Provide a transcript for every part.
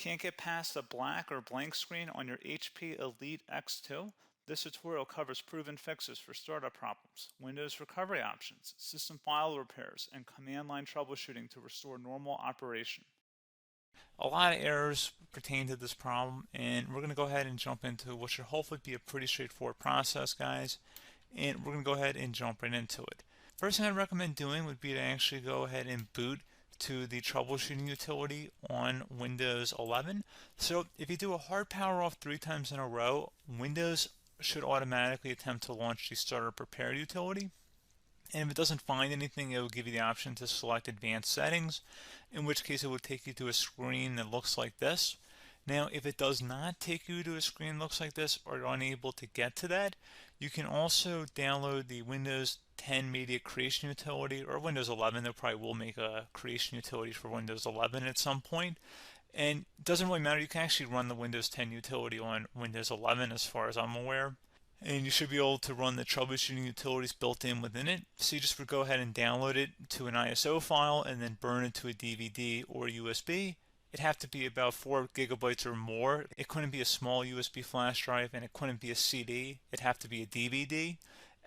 Can't get past a black or blank screen on your HP Elite X2? This tutorial covers proven fixes for startup problems, Windows recovery options, system file repairs, and command line troubleshooting to restore normal operation. A lot of errors pertain to this problem, and we're going to go ahead and jump into what should hopefully be a pretty straightforward process, guys. And we're going to go ahead and jump right into it. First thing I'd recommend doing would be to actually go ahead and boot to the troubleshooting utility on Windows 11. So if you do a hard power off 3 times in a row, Windows should automatically attempt to launch the startup repair utility. And if it doesn't find anything, it will give you the option to select advanced settings, in which case it will take you to a screen that looks like this. Now, if it does not take you to a screen that looks like this, or you're unable to get to that, you can also download the Windows 10 Media Creation Utility, or Windows 11. They probably will make a creation utility for Windows 11 at some point. And it doesn't really matter, you can actually run the Windows 10 utility on Windows 11 as far as I'm aware. And you should be able to run the troubleshooting utilities built in within it. So you just would go ahead and download it to an ISO file and then burn it to a DVD or USB. It'd have to be about 4 gigabytes or more. It couldn't be a small USB flash drive, and it couldn't be a CD. It'd have to be a DVD.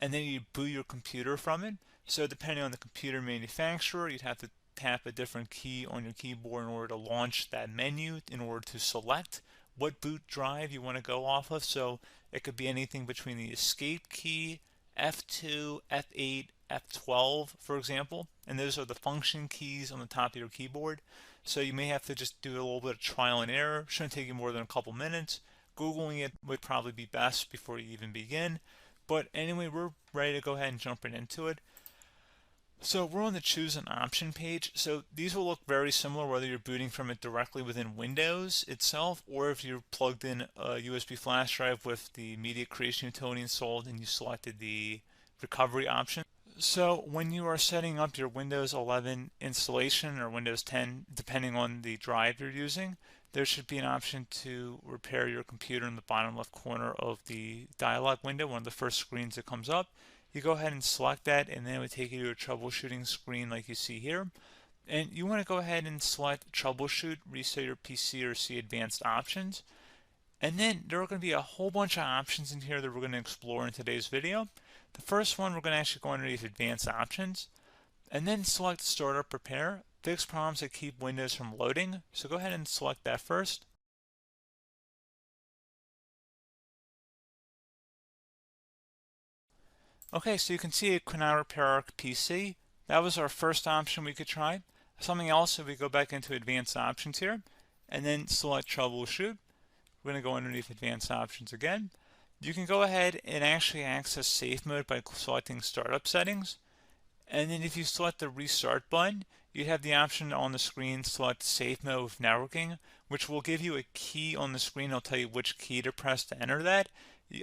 And then you boot your computer from it. So depending on the computer manufacturer, you'd have to tap a different key on your keyboard in order to launch that menu, in order to select what boot drive you want to go off of. So it could be anything between the escape key, F2, F8, F12, for example. And those are the function keys on the top of your keyboard. So you may have to just do a little bit of trial and error. Shouldn't take you more than a couple minutes. Googling it would probably be best before you even begin. But anyway, we're ready to go ahead and jump right into it. So we're on the choose an option page. So these will look very similar whether you're booting from it directly within Windows itself, or if you're plugged in a USB flash drive with the media creation utility installed and you selected the recovery option. So when you are setting up your Windows 11 installation or Windows 10, depending on the drive you're using, there should be an option to repair your computer in the bottom left corner of the dialog window, one of the first screens that comes up. You go ahead and select that, and then it would take you to a troubleshooting screen like you see here. And you want to go ahead and select troubleshoot, reset your PC, or see advanced options. And then there are going to be a whole bunch of options in here that we're going to explore in today's video. The first one, we're going to actually go underneath advanced options, and then select startup repair, fix problems that keep Windows from loading. So go ahead and select that first. Okay, so you can see it could not repair our PC. That was our first option we could try. Something else, if we go back into advanced options here, and then select troubleshoot, we're going to go underneath advanced options again. You can go ahead and actually access safe mode by selecting startup settings. And then if you select the restart button, you have the option on the screen, select safe mode with networking, which will give you a key on the screen. It'll tell you which key to press to enter that.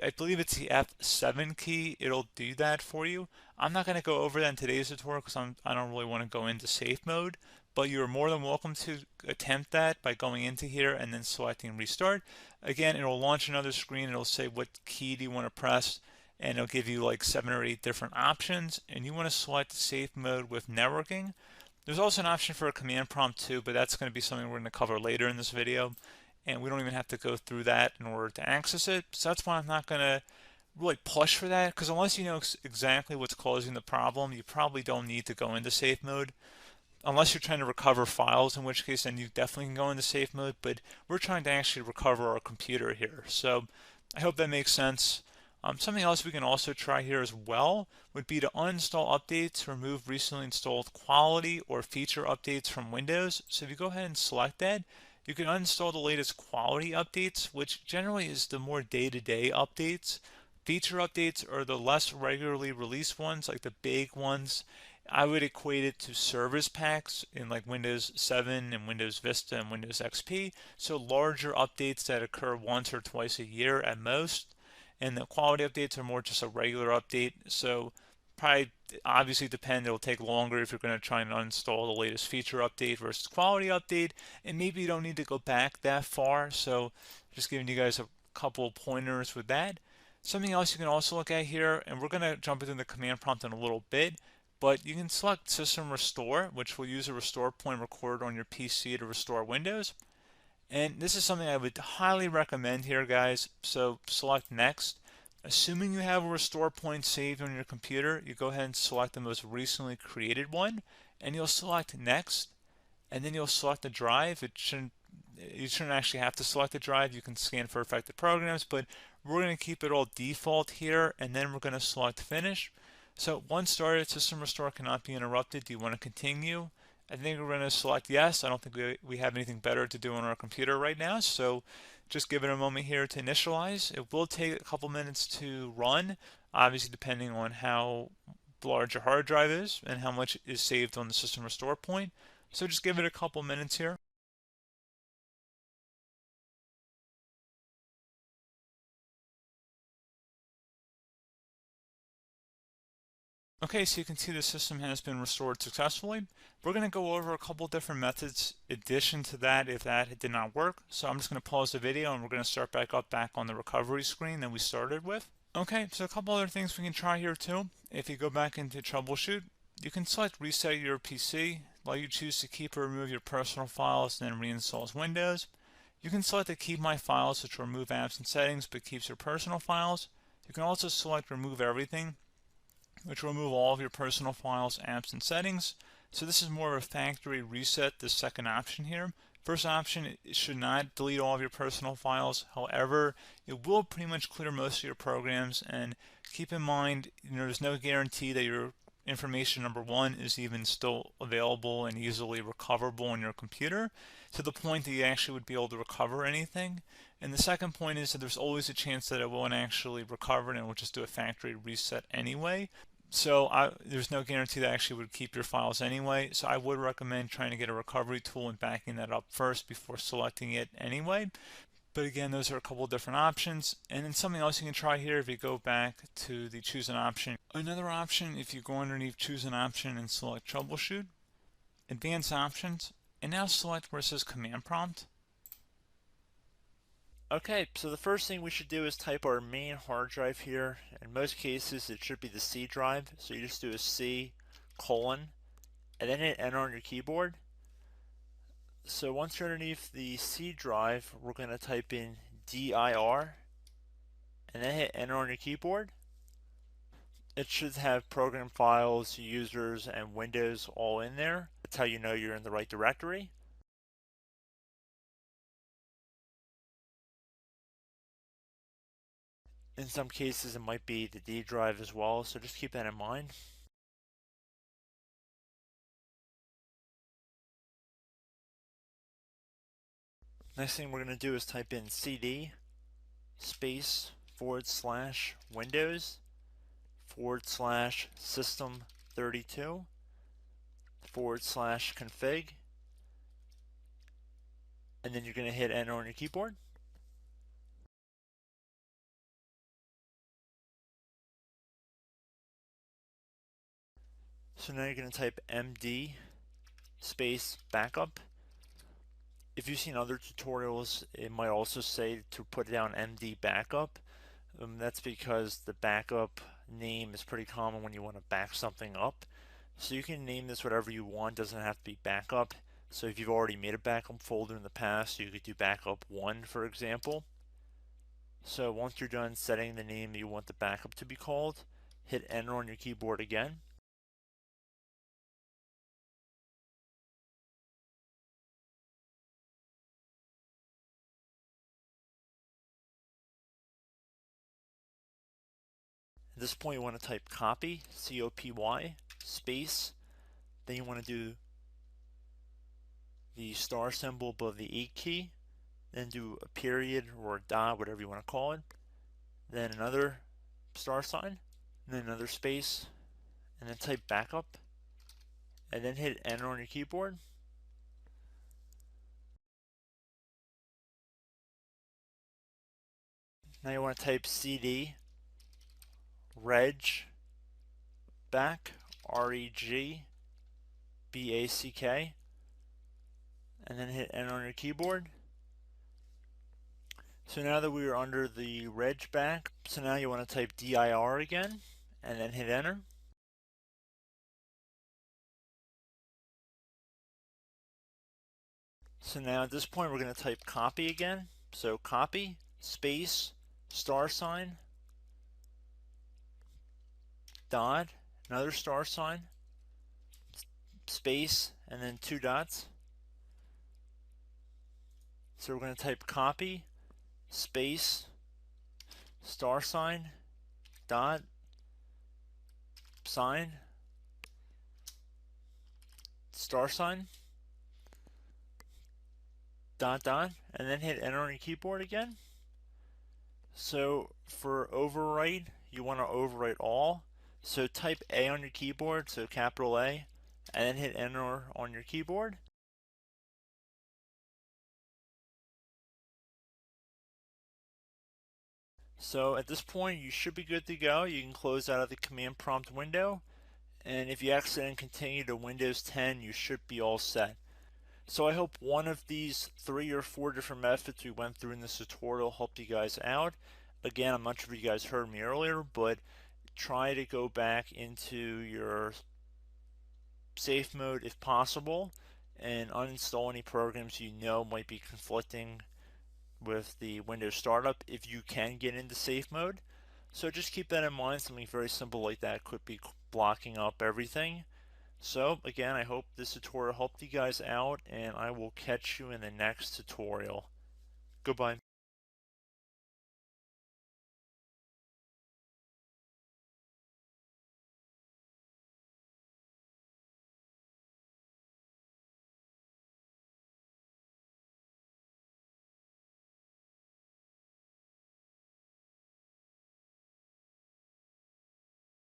I believe it's the F7 key. It'll do that for you. I'm not going to go over that in today's tutorial because I don't really want to go into safe mode, but you're more than welcome to attempt that by going into here and then selecting restart. Again, it'll launch another screen. It'll say what key do you want to press, and it'll give you like 7 or 8 different options, and you want to select safe mode with networking. There's also an option for a command prompt too, but that's going to be something we're going to cover later in this video, and we don't even have to go through that in order to access it. So that's why I'm not going to really push for that, because unless you know exactly what's causing the problem, you probably don't need to go into safe mode. Unless you're trying to recover files, in which case then you definitely can go into safe mode, but we're trying to actually recover our computer here. So I hope that makes sense. Something else we can also try here as well would be to uninstall updates, remove recently installed quality or feature updates from Windows. So if you go ahead and select that, you can uninstall the latest quality updates, which generally is the more day-to-day updates. Feature updates are the less regularly released ones, like the big ones. I would equate it to service packs in like Windows 7 and Windows Vista and Windows XP. So larger updates that occur once or twice a year at most. And the quality updates are more just a regular update. So probably obviously depend, it'll take longer if you're going to try and uninstall the latest feature update versus quality update. And maybe you don't need to go back that far. So just giving you guys a couple of pointers with that. Something else you can also look at here, and we're going to jump into the command prompt in a little bit, but you can select System Restore, which will use a restore point recorded on your PC to restore Windows. And this is something I would highly recommend here, guys. So select next. Assuming you have a restore point saved on your computer, you go ahead and select the most recently created one, and you'll select next, and then you'll select the drive. You shouldn't actually have to select the drive. You can scan for affected programs, but we're going to keep it all default here, and then we're going to select finish. So once started, system restore cannot be interrupted. Do you want to continue? I think we're going to select yes. I don't think we have anything better to do on our computer right now, so just give it a moment here to initialize. It will take a couple minutes to run, obviously depending on how large your hard drive is and how much is saved on the system restore point. So just give it a couple minutes here. Okay, so you can see the system has been restored successfully. We're going to go over a couple different methods in addition to that if that did not work. So I'm just going to pause the video and we're going to start back on the recovery screen that we started with. Okay, so a couple other things we can try here too. If you go back into troubleshoot, you can select reset your PC while you choose to keep or remove your personal files and then reinstalls Windows. You can select to keep my files, which will remove apps and settings but keeps your personal files. You can also select remove everything, which will remove all of your personal files, apps, and settings. So this is more of a factory reset, the second option here. First option, it should not delete all of your personal files. However, it will pretty much clear most of your programs, and keep in mind, there's no guarantee that your information, number one, is even still available and easily recoverable on your computer to the point that you actually would be able to recover anything. And the second point is that there's always a chance that it won't actually recover and it will just do a factory reset anyway. So there's no guarantee that actually would keep your files anyway. So I would recommend trying to get a recovery tool and backing that up first before selecting it anyway. But again, those are a couple of different options. And then something else you can try here if you go back to the choose an option. Another option, if you go underneath choose an option and select troubleshoot, advanced options, and now select where it says command prompt. Okay, so the first thing we should do is type our main hard drive here. In most cases, it should be the C drive. So you just do a C colon and then hit enter on your keyboard. So once you're underneath the C drive, we're going to type in dir and then hit enter on your keyboard. It should have program files, users, and Windows all in there. That's how you know you're in the right directory. In some cases, it might be the D drive as well, so just keep that in mind. Next thing we're going to do is type in cd space / Windows / system 32 / config, and then you're going to hit enter on your keyboard. So now you're going to type md space backup. If you've seen other tutorials, it might also say to put down md backup. That's because the backup name is pretty common when you want to back something up. So you can name this whatever you want, doesn't have to be backup. So if you've already made a backup folder in the past, you could do backup 1, for example. So once you're done setting the name you want the backup to be called, hit enter on your keyboard again. At this point you want to type copy, C-O-P-Y, space, then you want to do the star symbol above the 8 key, then do a period or a dot, whatever you want to call it, then another star sign, and then another space, and then type backup, and then hit enter on your keyboard. Now you want to type cd reg back, REGBACK, and then hit enter on your keyboard. So now that we are under the reg back, so now you want to type dir again, and then hit enter. So now at this point we're going to type copy again. So copy, space, $, dot, another $, space, and then 2 dots. So we're going to type copy, space, $, dot, sign, $, dot, dot, and then hit enter on your keyboard again. So for overwrite, you want to overwrite all. So type A on your keyboard, so capital A, and then hit enter on your keyboard. So at this point, you should be good to go. You can close out of the command prompt window. And if you accidentally continue to Windows 10, you should be all set. So I hope one of these 3 or 4 different methods we went through in this tutorial helped you guys out. Again, I'm not sure if you guys heard me earlier, but try to go back into your safe mode if possible and uninstall any programs you know might be conflicting with the Windows startup if you can get into safe mode. So just keep that in mind. Something very simple like that could be blocking up everything. So again, I hope this tutorial helped you guys out, and I will catch you in the next tutorial. Goodbye.